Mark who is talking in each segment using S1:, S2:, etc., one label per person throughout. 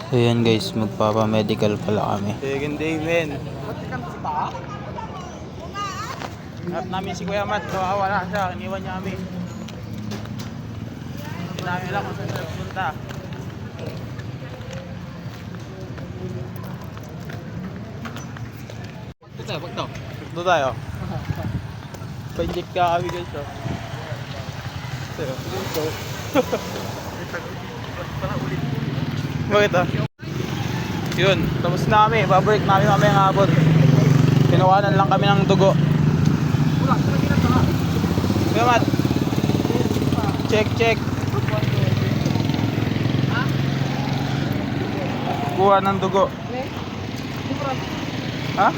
S1: Ayan guys, magpapa-medical pala kami.
S2: Second day, men. Hanap namin si Kuya Matt. Wala siya. Iniwan niya kami. Hindi namin alam kung saan siya punta. Pagto tayo. Pa-inject ka kami guys. Bakit Yun, tapos na kami. Babalik namin mamaya ng hapon. Kinuhanan lang kami ng dugo. Kuya Matt. Check. Kuha ng dugo. Ha?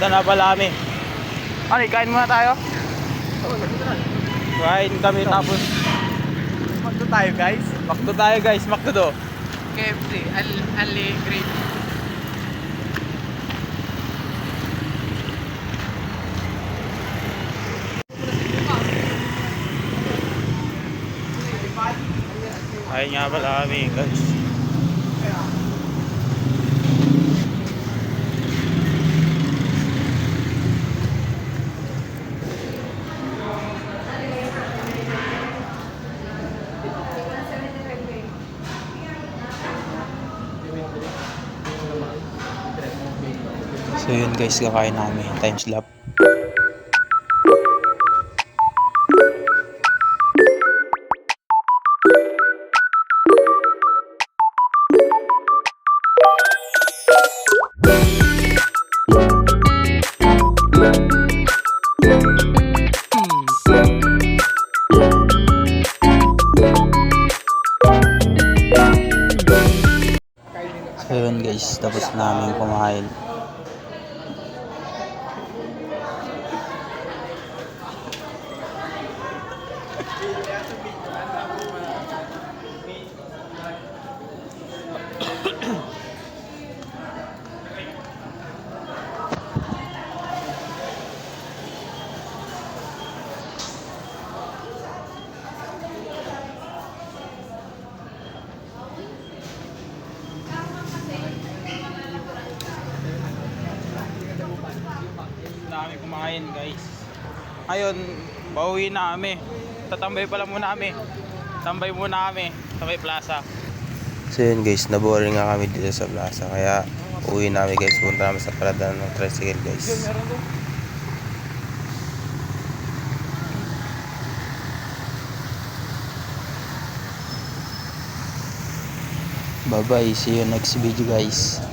S2: Punta na pala kami. Ano, kain muna tayo? Kain kami tapos Makdo tayo guys. Makdo.
S3: KFC, Ali Green.
S2: Kain nga pala kami guys.
S1: So yun guys, kakain namin. Time slap. So yun guys, tapos namin kumain.
S2: Dami kumain guys. Ngayon, pauwi na kami. Tatambay pala muna kami. Tambay muna kami sa may plaza.
S1: So yun guys, naboring nga kami dito sa plaza. Kaya uwi namin guys, punta namin sa parada ng tricycle guys. Bye bye, see you next video guys.